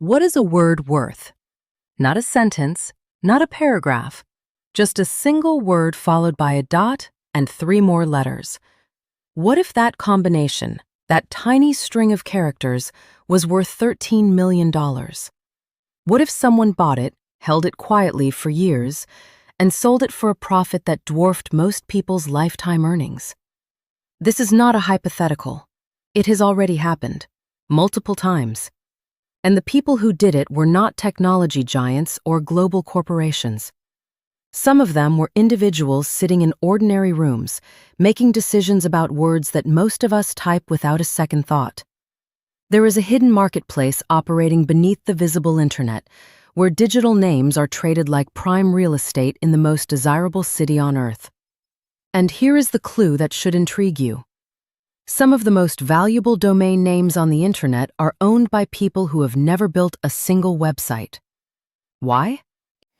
What is a word worth? Not a sentence, not a paragraph, just a single word followed by a dot and three more letters. What if that combination, that tiny string of characters, was worth $13 million? What if someone bought it, held it quietly for years, and sold it for a profit that dwarfed most people's lifetime earnings? This is not a hypothetical. It has already happened, multiple times. And the people who did it were not technology giants or global corporations. Some of them were individuals sitting in ordinary rooms, making decisions about words that most of us type without a second thought. There is a hidden marketplace operating beneath the visible internet, where digital names are traded like prime real estate in the most desirable city on earth. And here is the clue that should intrigue you. Some of the most valuable domain names on the internet are owned by people who have never built a single website. Why?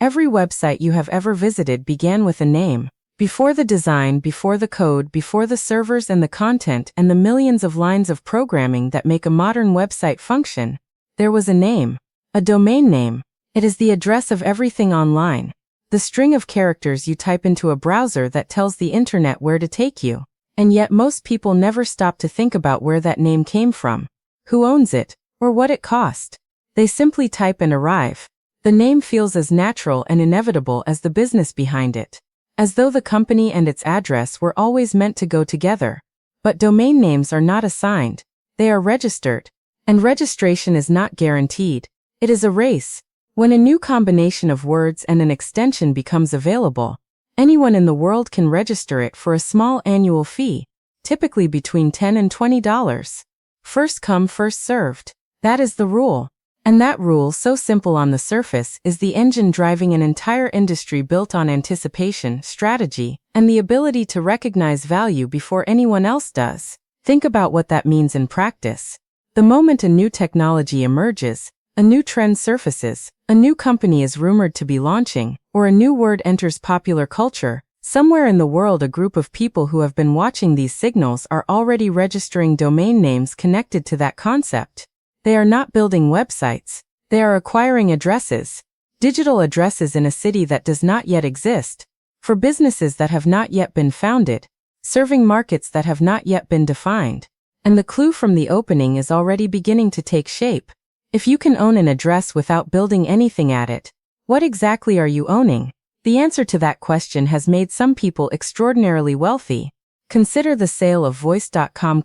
Every website you have ever visited began with a name. Before the design, before the code, before the servers and the content and the millions of lines of programming that make a modern website function, there was a name, a domain name. It is the address of everything online, the string of characters you type into a browser that tells the internet where to take you. And yet most people never stop to think about where that name came from, who owns it, or what it cost. They simply type and arrive. The name feels as natural and inevitable as the business behind it, as though the company and its address were always meant to go together. But domain names are not assigned, they are registered. And registration is not guaranteed, it is a race. When a new combination of words and an extension becomes available, anyone in the world can register it for a small annual fee, typically between $10 and $20. First come, first served. That is the rule. And that rule, so simple on the surface, is the engine driving an entire industry built on anticipation, strategy, and the ability to recognize value before anyone else does. Think about what that means in practice. The moment a new technology emerges, a new trend surfaces, a new company is rumored to be launching, or a new word enters popular culture, somewhere in the world a group of people who have been watching these signals are already registering domain names connected to that concept. They are not building websites, they are acquiring addresses, digital addresses in a city that does not yet exist, for businesses that have not yet been founded, serving markets that have not yet been defined. And the clue from the opening is already beginning to take shape. If you can own an address without building anything at it, what exactly are you owning? The answer to that question has made some people extraordinarily wealthy. Consider the sale of Voice.com,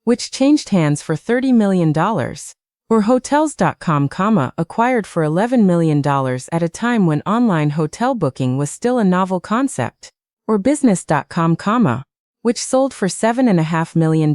which changed hands for $30 million, or Hotels.com, acquired for $11 million at a time when online hotel booking was still a novel concept, or Business.com, which sold for $7.5 million.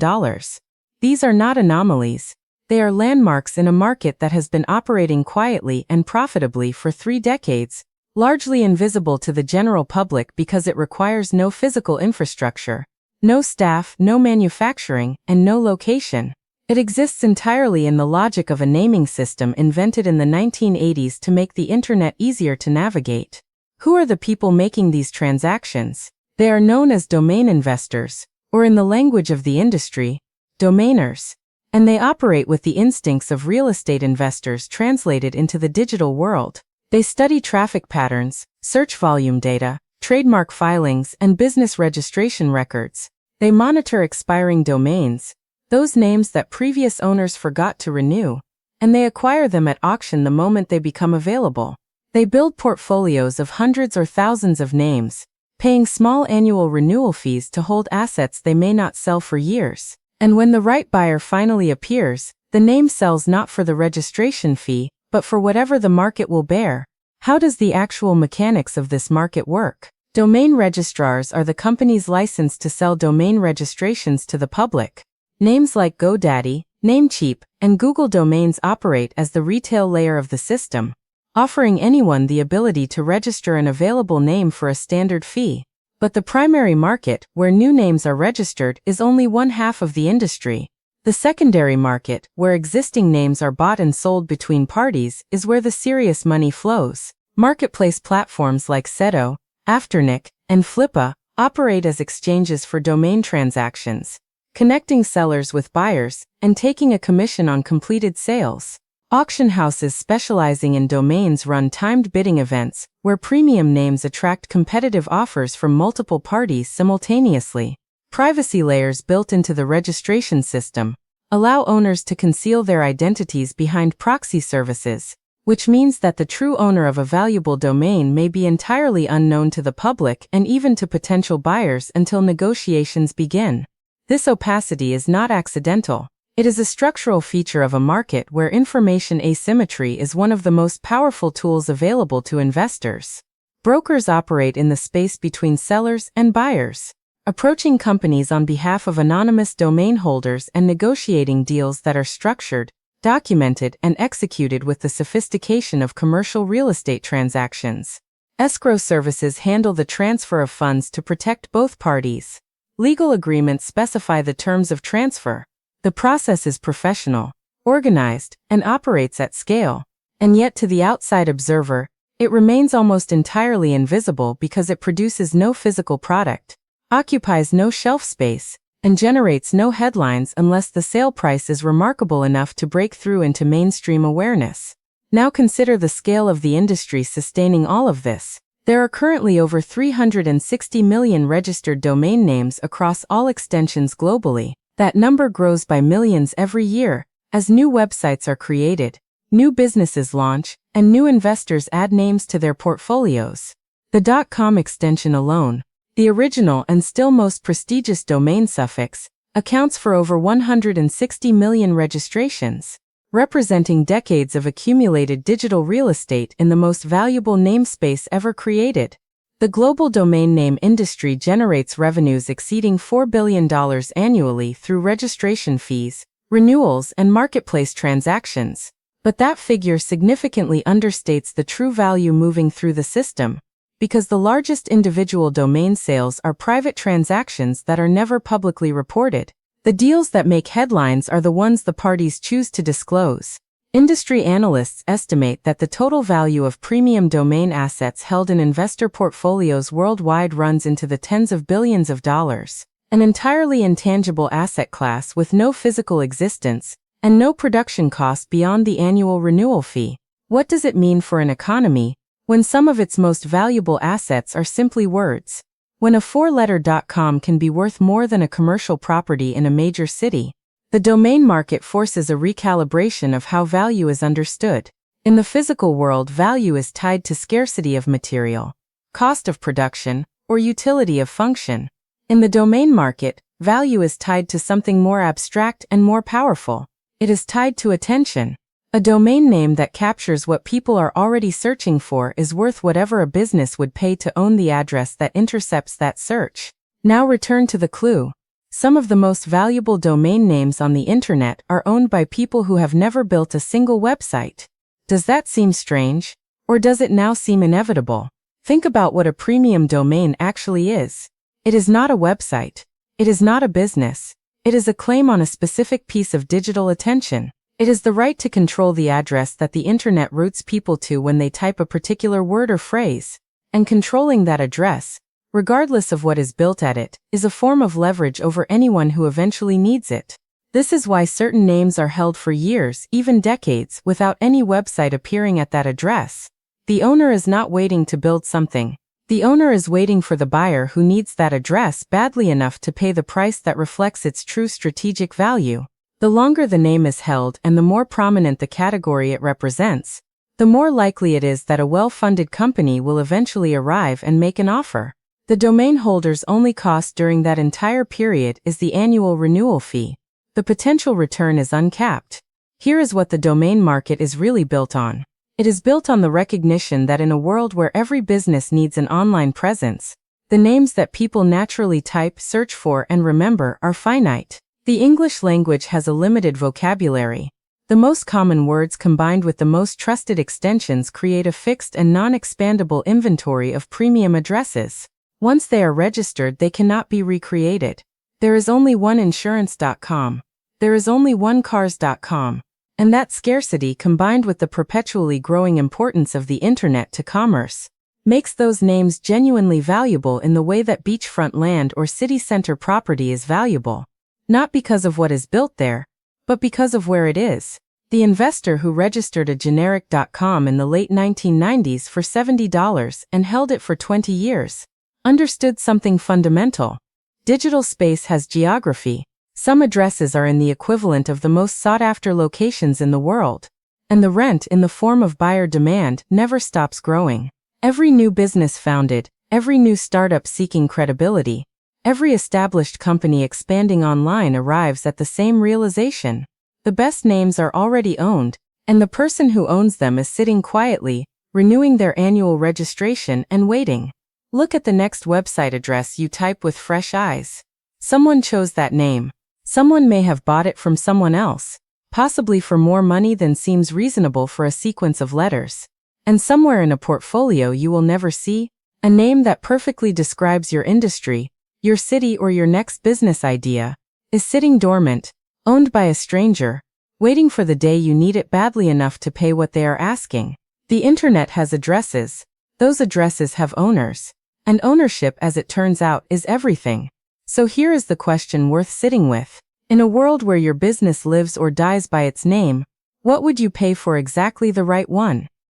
These are not anomalies. They are landmarks in a market that has been operating quietly and profitably for 3 decades, largely invisible to the general public because it requires no physical infrastructure, no staff, no manufacturing, and no location. It exists entirely in the logic of a naming system invented in the 1980s to make the internet easier to navigate. Who are the people making these transactions? They are known as domain investors, or in the language of the industry, domainers. And they operate with the instincts of real estate investors translated into the digital world. They study traffic patterns, search volume data, trademark filings, and business registration records. They monitor expiring domains, those names that previous owners forgot to renew, and they acquire them at auction the moment they become available. They build portfolios of hundreds or thousands of names, paying small annual renewal fees to hold assets they may not sell for years. And when the right buyer finally appears, the name sells not for the registration fee, but for whatever the market will bear. How does the actual mechanics of this market work? Domain registrars are the companies licensed to sell domain registrations to the public. Names like GoDaddy, Namecheap, and Google Domains operate as the retail layer of the system, offering anyone the ability to register an available name for a standard fee. But the primary market, where new names are registered, is only one half of the industry. The secondary market, where existing names are bought and sold between parties, is where the serious money flows. Marketplace platforms like Seto, Afternic, and Flippa operate as exchanges for domain transactions, connecting sellers with buyers and taking a commission on completed sales. Auction houses specializing in domains run timed bidding events, where premium names attract competitive offers from multiple parties simultaneously. Privacy layers built into the registration system allow owners to conceal their identities behind proxy services, which means that the true owner of a valuable domain may be entirely unknown to the public and even to potential buyers until negotiations begin. This opacity is not accidental. It is a structural feature of a market where information asymmetry is one of the most powerful tools available to investors. Brokers operate in the space between sellers and buyers, approaching companies on behalf of anonymous domain holders and negotiating deals that are structured, documented, and executed with the sophistication of commercial real estate transactions. Escrow services handle the transfer of funds to protect both parties. Legal agreements specify the terms of transfer. The process is professional, organized, and operates at scale. And yet to the outside observer, it remains almost entirely invisible because it produces no physical product, occupies no shelf space, and generates no headlines unless the sale price is remarkable enough to break through into mainstream awareness. Now consider the scale of the industry sustaining all of this. There are currently over 360 million registered domain names across all extensions globally. That number grows by millions every year as new websites are created, new businesses launch, and new investors add names to their portfolios. The .com extension alone, the original and still most prestigious domain suffix, accounts for over 160 million registrations, representing decades of accumulated digital real estate in the most valuable namespace ever created. The global domain name industry generates revenues exceeding $4 billion annually through registration fees, renewals, and marketplace transactions. But that figure significantly understates the true value moving through the system, because the largest individual domain sales are private transactions that are never publicly reported. The deals that make headlines are the ones the parties choose to disclose. Industry analysts estimate that the total value of premium domain assets held in investor portfolios worldwide runs into the tens of billions of dollars, an entirely intangible asset class with no physical existence and no production cost beyond the annual renewal fee. What does it mean for an economy when some of its most valuable assets are simply words? When a four-letter .com can be worth more than a commercial property in a major city, the domain market forces a recalibration of how value is understood. In the physical world, value is tied to scarcity of material, cost of production, or utility of function. In the domain market, value is tied to something more abstract and more powerful. It is tied to attention. A domain name that captures what people are already searching for is worth whatever a business would pay to own the address that intercepts that search. Now return to the clue. Some of the most valuable domain names on the internet are owned by people who have never built a single website. Does that seem strange? Or does it now seem inevitable? Think about what a premium domain actually is. It is not a website. It is not a business. It is a claim on a specific piece of digital attention. It is the right to control the address that the internet routes people to when they type a particular word or phrase. And controlling that address, regardless of what is built at it, is a form of leverage over anyone who eventually needs it. This is why certain names are held for years, even decades, without any website appearing at that address. The owner is not waiting to build something. The owner is waiting for the buyer who needs that address badly enough to pay the price that reflects its true strategic value. The longer the name is held and the more prominent the category it represents, the more likely it is that a well-funded company will eventually arrive and make an offer. The domain holder's only cost during that entire period is the annual renewal fee. The potential return is uncapped. Here is what the domain market is really built on. It is built on the recognition that in a world where every business needs an online presence, the names that people naturally type, search for, and remember are finite. The English language has a limited vocabulary. The most common words combined with the most trusted extensions create a fixed and non-expandable inventory of premium addresses. Once they are registered, they cannot be recreated. There is only one insurance.com. There is only one cars.com. And that scarcity, combined with the perpetually growing importance of the internet to commerce, makes those names genuinely valuable in the way that beachfront land or city center property is valuable. Not because of what is built there, but because of where it is. The investor who registered a generic .com in the late 1990s for $70 and held it for 20 years understood something fundamental. Digital space has geography. Some addresses are in the equivalent of the most sought-after locations in the world. And the rent in the form of buyer demand never stops growing. Every new business founded, every new startup seeking credibility, every established company expanding online arrives at the same realization. The best names are already owned, and the person who owns them is sitting quietly, renewing their annual registration and waiting. Look at the next website address you type with fresh eyes. Someone chose that name. Someone may have bought it from someone else, possibly for more money than seems reasonable for a sequence of letters. And somewhere in a portfolio you will never see, a name that perfectly describes your industry, your city, or your next business idea, is sitting dormant, owned by a stranger, waiting for the day you need it badly enough to pay what they are asking. The internet has addresses. Those addresses have owners. And ownership, as it turns out, is everything. So here is the question worth sitting with. In a world where your business lives or dies by its name, what would you pay for exactly the right one?